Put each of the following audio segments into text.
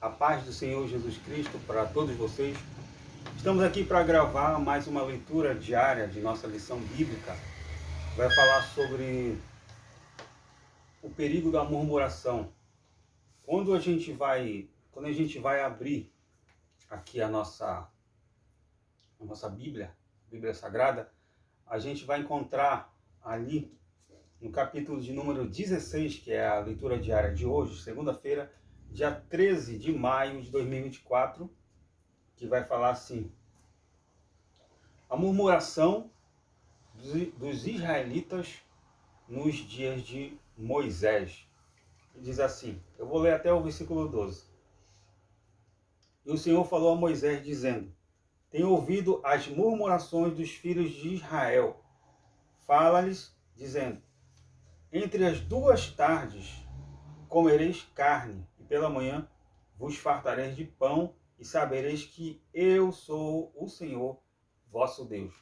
A paz do Senhor Jesus Cristo para todos vocês. Estamos aqui para gravar mais uma leitura diária de nossa lição bíblica. Vai falar sobre o perigo da murmuração. Quando a gente vai abrir aqui a nossa Bíblia, Bíblia Sagrada, a gente vai encontrar ali no capítulo de número 16, que é a leitura diária de hoje, segunda-feira, dia 13 de maio de 2024, que vai falar assim: a murmuração dos israelitas nos dias de Moisés. Diz assim, eu vou ler até o versículo 12. E o Senhor falou a Moisés, dizendo: tenho ouvido as murmurações dos filhos de Israel. Fala-lhes, dizendo: entre as duas tardes comereis carne, e pela manhã vos fartareis de pão, e sabereis que eu sou o Senhor, vosso Deus.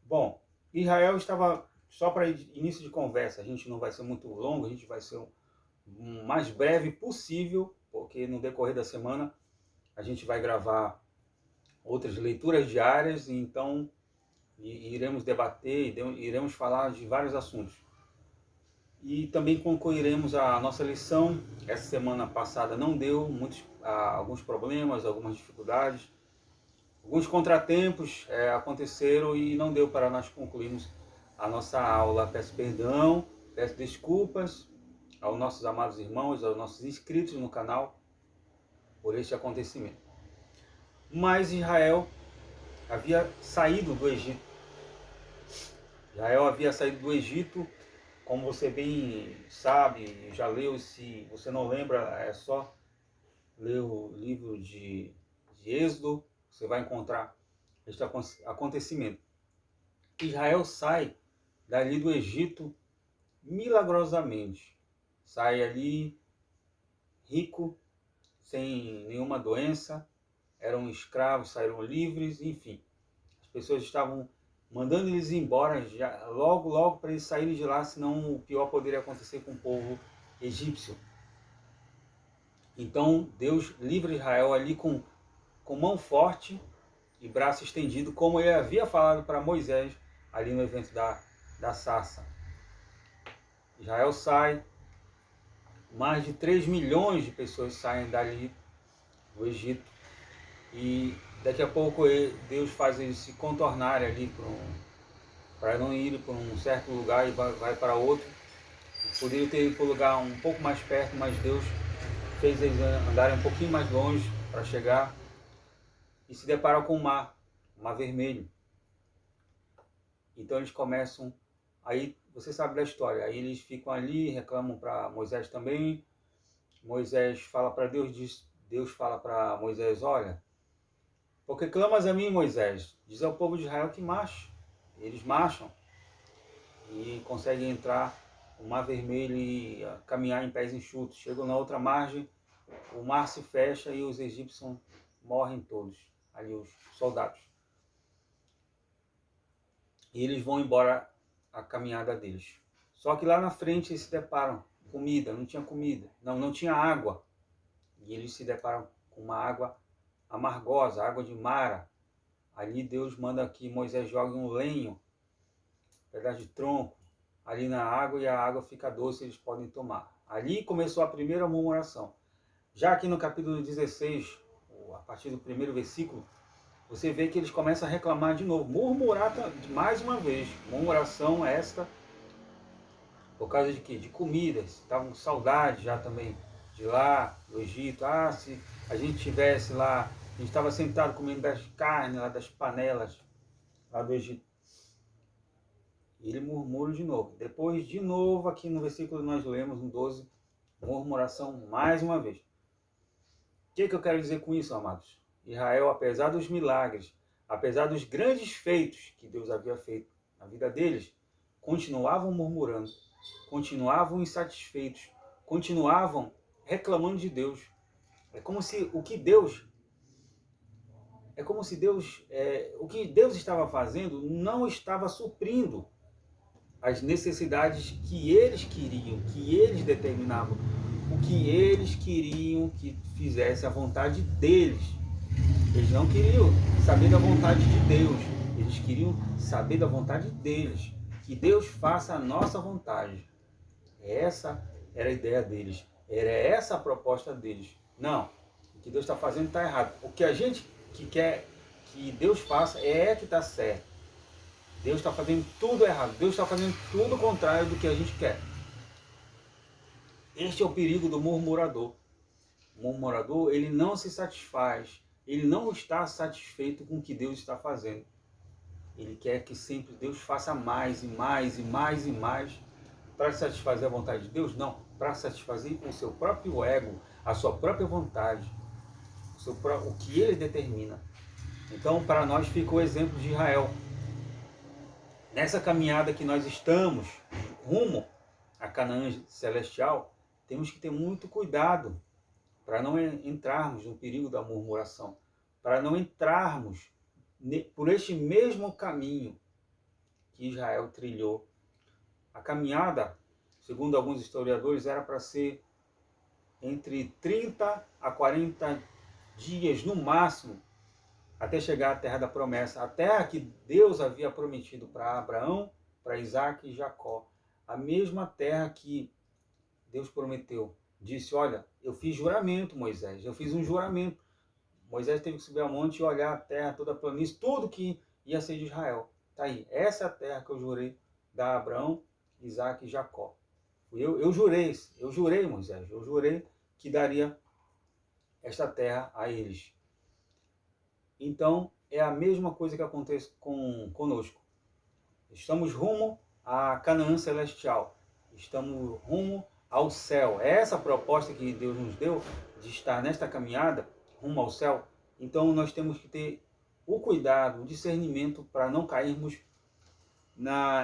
Bom, Israel estava, só para início de conversa, a gente não vai ser muito longo, a gente vai ser o mais breve possível, porque no decorrer da semana a gente vai gravar outras leituras diárias, e então iremos debater, iremos falar de vários assuntos. E também concluiremos a nossa lição. Essa semana passada não deu, alguns problemas, algumas dificuldades, alguns contratempos aconteceram e não deu para nós concluirmos a nossa aula. Peço perdão, peço desculpas aos nossos amados irmãos, aos nossos inscritos no canal por este acontecimento. Mas Israel havia saído do Egito. Israel havia saído do Egito. Como você bem sabe, já leu, se você não lembra, é só ler o livro de Êxodo, você vai encontrar este acontecimento. Israel sai dali do Egito milagrosamente. Sai ali rico, sem nenhuma doença, eram escravos, saíram livres, enfim. As pessoas estavam mandando eles embora já, logo para eles saírem de lá, senão o pior poderia acontecer com o povo egípcio. Então Deus livra Israel ali com mão forte e braço estendido, como ele havia falado para Moisés ali no evento da sarça. Israel sai, mais de 3 milhões de pessoas saem dali do Egito, e daqui a pouco Deus faz eles se contornarem ali para não ir para um certo lugar e vai para outro. Poderiam ter ido para um lugar um pouco mais perto, mas Deus fez eles andarem um pouquinho mais longe para chegar, e se deparam com o mar vermelho. Então eles começam, aí você sabe da história, aí eles ficam ali, reclamam para Moisés também. Moisés fala para Deus, Deus fala para Moisés: olha, porque clamas a mim, Moisés? Diz ao povo de Israel que marche. Eles marcham e conseguem entrar no Mar Vermelho e caminhar em pés enxutos. Chegam na outra margem, o mar se fecha e os egípcios morrem todos, ali os soldados. E eles vão embora a caminhada deles. Só que lá na frente eles se deparam com comida, não tinha comida, não tinha água. E eles se deparam com uma água amargosa, água de Mara. Ali Deus manda que Moisés jogue um lenho, um pedaço de tronco, ali na água, e a água fica doce, eles podem tomar. Ali começou a primeira murmuração. Já aqui no capítulo 16, a partir do primeiro versículo, você vê que eles começam a reclamar de novo, murmurar mais uma vez. Murmuração esta por causa de quê? De comidas. Estavam com saudade já também de lá, do Egito. Ah, se a gente estivesse lá, a gente estava sentado comendo das carnes, lá das panelas, lá do Egito. E ele murmura de novo. Depois, de novo, aqui no versículo nós lemos, no 12, murmuração mais uma vez. O que eu quero dizer com isso, amados? Israel, apesar dos milagres, apesar dos grandes feitos que Deus havia feito na vida deles, continuavam murmurando, continuavam insatisfeitos, continuavam reclamando de Deus. É como se o que Deus estava fazendo não estava suprindo as necessidades que eles queriam, que eles determinavam. o que eles queriam que fizesse a vontade deles. Eles não queriam saber da vontade de Deus, eles queriam saber da vontade deles, que Deus faça a nossa vontade. Essa era a ideia deles, era essa a proposta deles. Não, o que Deus está fazendo está errado. O que a gente que quer que Deus faça é que está certo. Deus está fazendo tudo errado, Deus está fazendo tudo o contrário do que a gente quer. Este é o perigo do murmurador. O murmurador, ele não se satisfaz, ele não está satisfeito com o que Deus está fazendo. Ele quer que sempre Deus faça mais e mais e mais e mais para satisfazer a vontade de Deus? Não, para satisfazer o seu próprio ego, a sua própria vontade, o que ele determina. Então, para nós fica o exemplo de Israel. Nessa caminhada que nós estamos rumo a Canaã celestial, temos que ter muito cuidado para não entrarmos no perigo da murmuração, para não entrarmos por este mesmo caminho que Israel trilhou. A caminhada, segundo alguns historiadores, era para ser entre 30 a 40 dias no máximo, até chegar à terra da promessa, a terra que Deus havia prometido para Abraão, para Isaac e Jacó. A mesma terra que Deus prometeu. Disse, olha, eu fiz juramento, Moisés, eu fiz um juramento. Moisés teve que subir ao monte e olhar a terra, toda a planície, tudo que ia ser de Israel. Está aí, essa é a terra que eu jurei dar a Abraão, Isaac e Jacó. Eu jurei, Moisés, eu jurei que daria esta terra a eles. Então, é a mesma coisa que acontece conosco. Estamos rumo a Canaã celestial. Estamos rumo ao céu. É essa a proposta que Deus nos deu, de estar nesta caminhada rumo ao céu. Então, nós temos que ter o cuidado, o discernimento para não cairmos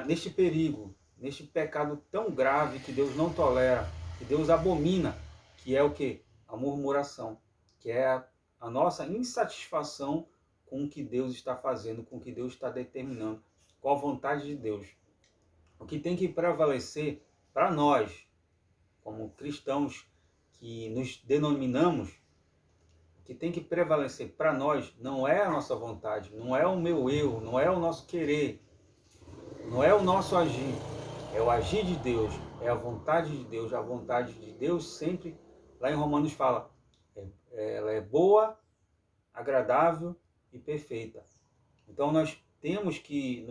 neste perigo, neste pecado tão grave que Deus não tolera, que Deus abomina, que é o quê? A murmuração, que é a nossa insatisfação com o que Deus está fazendo, com o que Deus está determinando, com a vontade de Deus. O que tem que prevalecer para nós, como cristãos que nos denominamos, o que tem que prevalecer para nós não é a nossa vontade, não é o meu eu, não é o nosso querer, não é o nosso agir, é o agir de Deus, é a vontade de Deus. A vontade de Deus sempre, lá em Romanos fala, ela é boa, agradável e perfeita. Então nós temos que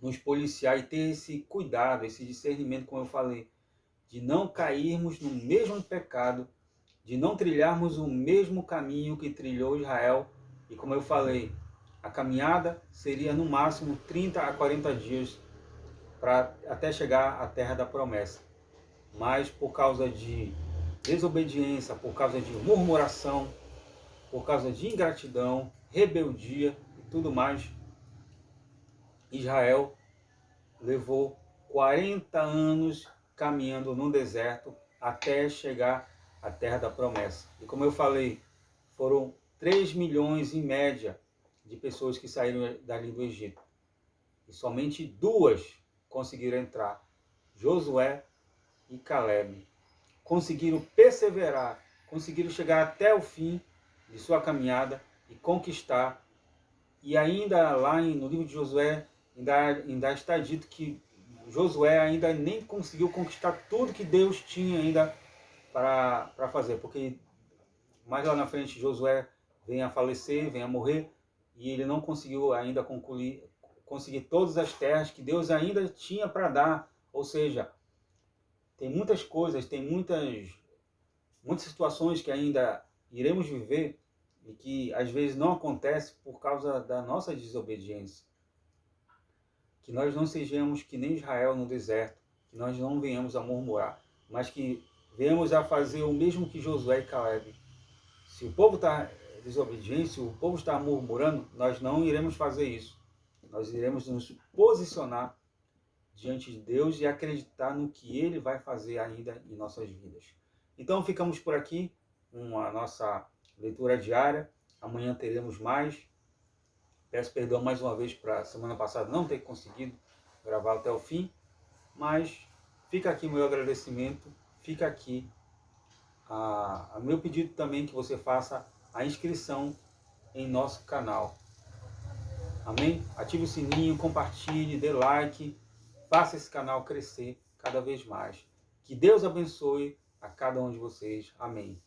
nos policiar e ter esse cuidado, esse discernimento, como eu falei, de não cairmos no mesmo pecado, de não trilharmos o mesmo caminho que trilhou Israel. E como eu falei, a caminhada seria no máximo 30 a 40 dias para até chegar à terra da promessa. Mas por causa de desobediência, por causa de murmuração, por causa de ingratidão, rebeldia e tudo mais, Israel levou 40 anos caminhando no deserto até chegar à terra da promessa. E como eu falei, foram 3 milhões em média de pessoas que saíram dali do Egito. E somente 2 conseguiram entrar, Josué e Caleb. Conseguiram perseverar, conseguiram chegar até o fim de sua caminhada e conquistar. E ainda lá no livro de Josué, ainda está dito que Josué ainda nem conseguiu conquistar tudo que Deus tinha ainda para fazer, porque mais lá na frente Josué vem a falecer, vem a morrer, e ele não conseguiu ainda conseguir todas as terras que Deus ainda tinha para dar. Ou seja, tem muitas coisas, tem muitas situações que ainda iremos viver e que às vezes não acontece por causa da nossa desobediência. Que nós não sejamos que nem Israel no deserto, que nós não venhamos a murmurar, mas que venhamos a fazer o mesmo que Josué e Caleb. Se o povo está desobediente, se o povo está murmurando, nós não iremos fazer isso. Nós iremos nos posicionar diante de Deus e acreditar no que Ele vai fazer ainda em nossas vidas. Então ficamos por aqui com a nossa leitura diária. Amanhã teremos mais. Peço perdão mais uma vez para a semana passada não ter conseguido gravar até o fim, mas fica aqui meu agradecimento fica aqui o meu pedido também que você faça a inscrição em nosso canal. Amém? Ative o sininho, compartilhe, dê like, faça esse canal crescer cada vez mais. Que Deus abençoe a cada um de vocês. Amém.